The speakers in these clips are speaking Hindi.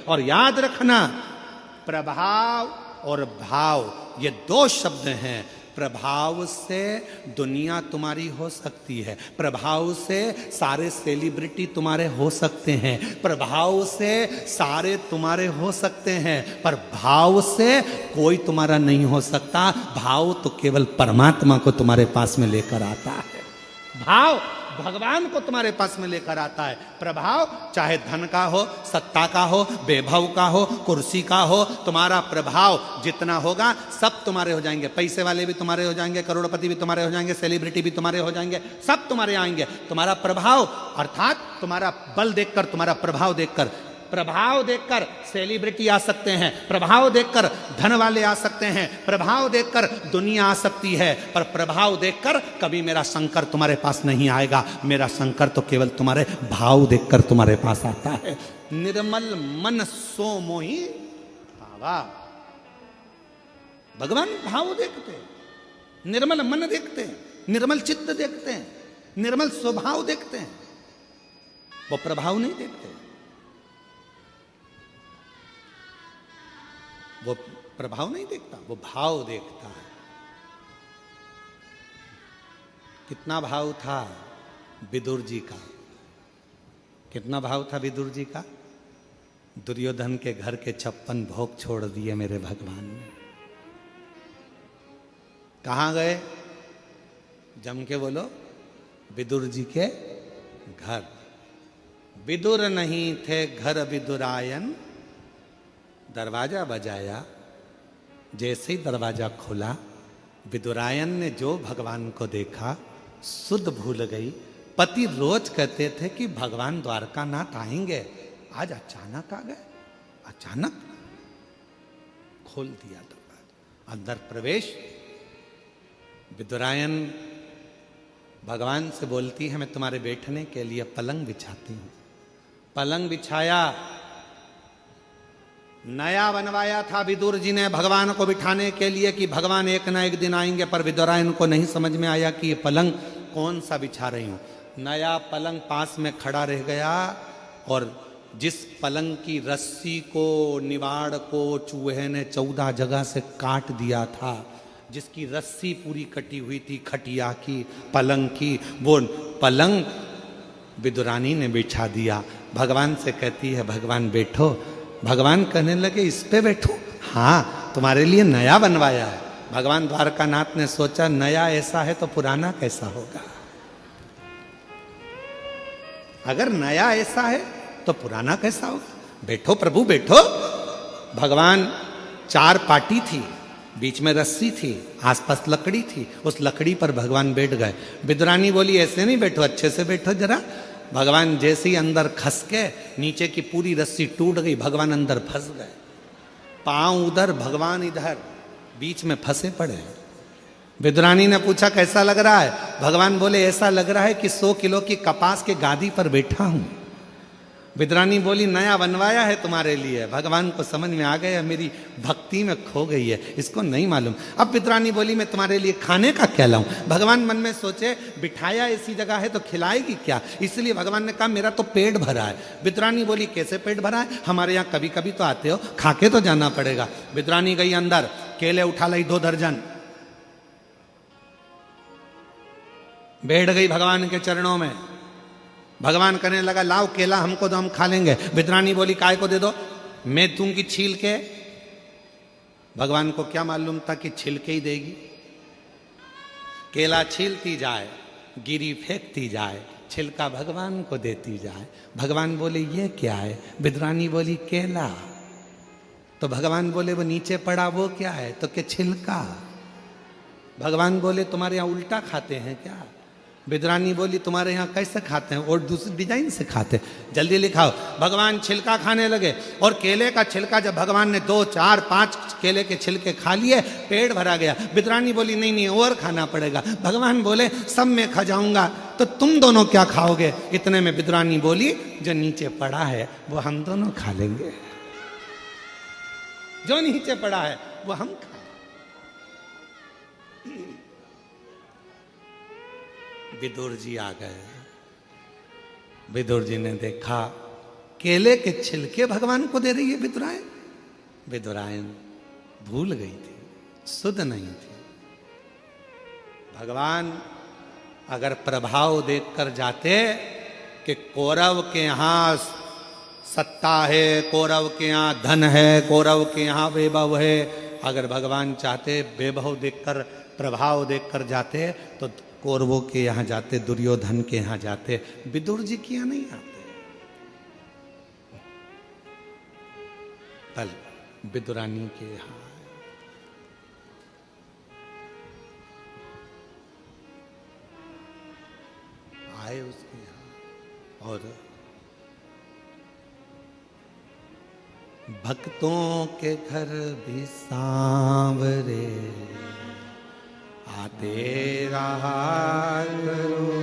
और याद रखना, प्रभाव और भाव ये दो शब्द हैं। प्रभाव से दुनिया तुम्हारी हो सकती है, प्रभाव से सारे सेलिब्रिटी तुम्हारे हो सकते हैं, प्रभाव से सारे तुम्हारे हो सकते हैं, पर भाव से कोई तुम्हारा नहीं हो सकता। भाव तो केवल परमात्मा को तुम्हारे पास में लेकर आता है। भाव भगवान को तुम्हारे पास में लेकर आता है। प्रभाव चाहे धन का हो, सत्ता का हो, वैभव का हो, कुर्सी का हो, तुम्हारा प्रभाव जितना होगा सब तुम्हारे हो जाएंगे। पैसे वाले भी तुम्हारे हो जाएंगे, करोड़पति भी तुम्हारे हो जाएंगे, सेलिब्रिटी भी तुम्हारे हो जाएंगे, सब तुम्हारे आएंगे। तुम्हारा प्रभाव अर्थात तुम्हारा बल देखकर, तुम्हारा प्रभाव देखकर, प्रभाव देखकर सेलिब्रिटी आ सकते हैं, प्रभाव देखकर धन वाले आ सकते हैं, प्रभाव देखकर दुनिया आ सकती है, पर प्रभाव देखकर कभी मेरा शंकर तुम्हारे पास नहीं आएगा। मेरा शंकर तो केवल तुम्हारे भाव देखकर तुम्हारे पास आता है। निर्मल मन सो मोहि भावा। भगवान भाव देखते हैं, निर्मल मन देखते हैं, निर्मल चित्त देखते हैं, निर्मल स्वभाव देखते हैं, वो प्रभाव नहीं देखते। वो प्रभाव नहीं देखता, वो भाव देखता है। कितना भाव था विदुर जी का, कितना भाव था विदुर जी का। दुर्योधन के घर के 56 भोग छोड़ दिए मेरे भगवान ने। कहां गए? जम के बोलो, विदुर जी के घर। विदुर नहीं थे घर विदुरायन, दरवाजा बजाया, जैसे ही दरवाजा खुला विदुरायन ने जो भगवान को देखा सुध भूल गई। पति रोज कहते थे कि भगवान द्वारकानाथ आएंगे, आज अचानक आ गए। अचानक खोल दिया दरवाजा, अंदर प्रवेश। विदुरायन भगवान से बोलती है, मैं तुम्हारे बैठने के लिए पलंग बिछाती हूं। पलंग बिछाया, नया बनवाया था विदुर जी ने भगवान को बिठाने के लिए कि भगवान एक ना एक दिन आएंगे, पर विदुरायन को नहीं समझ में आया कि ये पलंग कौन सा बिछा रही हूं। नया पलंग पास में खड़ा रह गया, और जिस पलंग की रस्सी को, निवाड़ को चूहे ने 14 जगह से काट दिया था, जिसकी रस्सी पूरी कटी हुई थी खटिया की, पलंग की, वो पलंग विदुरानी ने बिछा दिया। भगवान से कहती है, भगवान बैठो। भगवान कहने लगे, इस पे बैठो? हाँ, तुम्हारे लिए नया बनवाया है। भगवान द्वारकानाथ ने सोचा, नया ऐसा है तो पुराना कैसा होगा। अगर नया ऐसा है तो पुराना कैसा होगा। बैठो प्रभु बैठो। भगवान, 4 पाटी थी, बीच में रस्सी थी, आसपास लकड़ी थी, उस लकड़ी पर भगवान बैठ गए। विदुरानी बोली, ऐसे नहीं बैठो, अच्छे से बैठो जरा। भगवान जैसे ही अंदर खस के, नीचे की पूरी रस्सी टूट गई, भगवान अंदर फंस गए। पांव उधर, भगवान इधर, बीच में फंसे पड़े। विदुरानी ने पूछा, कैसा लग रहा है? भगवान बोले, ऐसा लग रहा है कि 100 किलो की कपास के गादी पर बैठा हूं। विदुरानी बोली, नया बनवाया है तुम्हारे लिए। भगवान को समझ में आ गया मेरी भक्ति में खो गई है, इसको नहीं मालूम। अब विदुरानी बोली, मैं तुम्हारे लिए खाने का क्या लाऊं? भगवान मन में सोचे, बिठाया ऐसी जगह है तो खिलाएगी क्या, इसलिए भगवान ने कहा, मेरा तो पेट भरा है। विदुरानी बोली, कैसे पेट भरा है? हमारे यहाँ कभी कभी तो आते हो, खा के तो जाना पड़ेगा। विदुरानी गई अंदर, केले उठा लाई 2 दर्जन, बैठ गई भगवान के चरणों में। भगवान कहने लगा, लाओ केला हमको दो, हम खा लेंगे। विदुरानी बोली, काय को दे दो? मैं दूंगी छील के। भगवान को क्या मालूम था कि छिल के ही देगी। केला छीलती जाए, गिरी फेंकती जाए, छिलका भगवान को देती जाए। भगवान बोले, ये क्या है? विदुरानी बोली, केला। तो भगवान बोले, वो नीचे पड़ा वो क्या है? तो क्या छिलका। भगवान बोले, तुम्हारे यहाँ उल्टा खाते हैं क्या? विदुरानी बोली, तुम्हारे यहाँ कैसे खाते हैं? और दूसरी डिजाइन से खाते हैं, जल्दी लिखाओ। भगवान छिलका खाने लगे, और केले का छिलका जब भगवान ने 2, 4, 5 केले के छिलके खा लिए, पेट भरा गया। विदुरानी बोली, नहीं नहीं और खाना पड़ेगा। भगवान बोले, सब मैं खा जाऊंगा तो तुम दोनों क्या खाओगे? इतने में विदुरानी बोली, जो नीचे पड़ा है वो हम दोनों खा लेंगे। जो नीचे पड़ा है वो हम खा। विदुर जी आ गए। विदुर जी ने देखा केले के छिलके भगवान को दे रही है विदुरायन। विदुरायन भूल गई थी, सुध नहीं थी। भगवान अगर प्रभाव देखकर जाते कि कौरव के यहां सत्ता है, कौरव के यहां धन है, कौरव के यहां वैभव है, अगर भगवान चाहते वैभव देखकर प्रभाव देखकर जाते तो कौरवों के यहां जाते, दुर्योधन के यहां जाते, विदुर जी के यहां नहीं आते। कल विदुरानी के यहां आए, उसके यहां। और भक्तों के घर भी सांवरे आते रहा करो,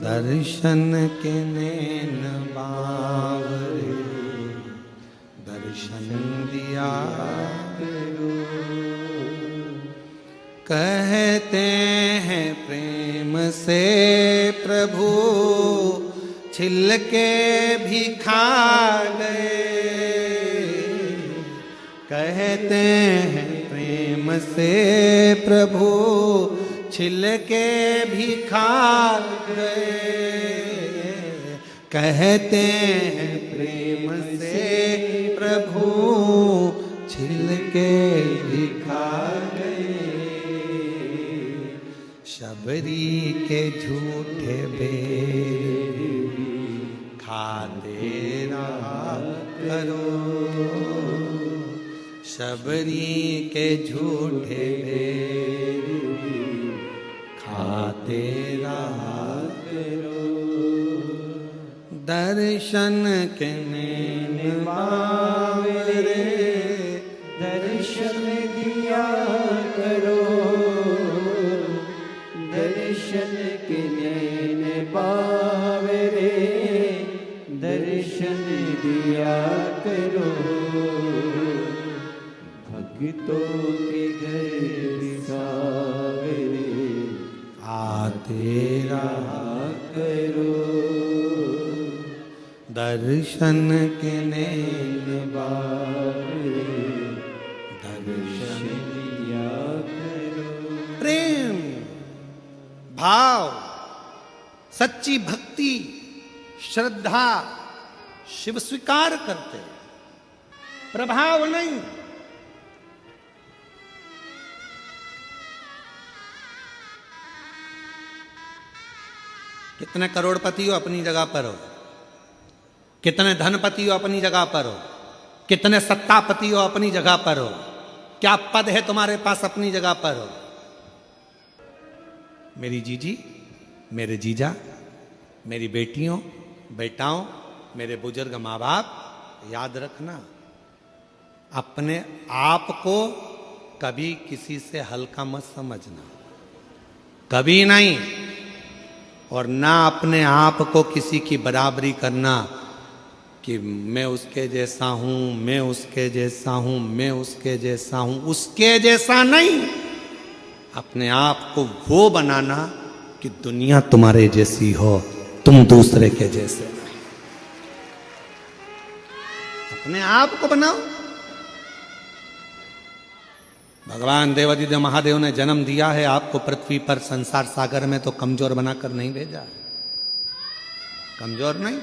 दर्शन के नैन बावरे दर्शन दिया करो। कहते हैं प्रेम से प्रभु छिलके भी खा गए, कहते हैं प्रेम से प्रभु छिलके भी खा गए, कहते हैं प्रेम से प्रभु छिलके भी खा गए। शबरी के झूठे बेर खाते रहा करो, शबरी के झूठे बेर खाते रहा करो। दर्शन के नैन बावरे दर्शन दिया करो, दर्शन के नैन बावरे दर्शन दिया करो। भक्तों के घर सावरे आते रहा करो, दर्शन के नैन बावरे दर्शन दिया करो। प्रेम भाव, सच्ची भक्ति, श्रद्धा शिव स्वीकार करते, प्रभाव नहीं। कितने करोड़पति हो अपनी जगह पर हो, कितने धनपति हो अपनी जगह पर हो, कितने सत्तापति हो अपनी जगह पर हो, क्या पद है तुम्हारे पास अपनी जगह पर हो। मेरी जीजी, मेरे जीजा, मेरी बेटियों बेटाओं, मेरे बुजुर्ग माँ बाप, याद रखना अपने आप को कभी किसी से हल्का मत समझना, कभी नहीं। और ना अपने आप को किसी की बराबरी करना कि मैं उसके जैसा हूं, मैं उसके जैसा हूं, मैं उसके जैसा हूं, उसके जैसा नहीं। अपने आप को वो बनाना कि दुनिया तुम्हारे जैसी हो, तुम दूसरे के जैसे नहीं। अपने आप को बनाओ। भगवान देवादिदेव महादेव ने जन्म दिया है आपको पृथ्वी पर संसार सागर में, तो कमजोर बनाकर नहीं भेजा, कमजोर नहीं।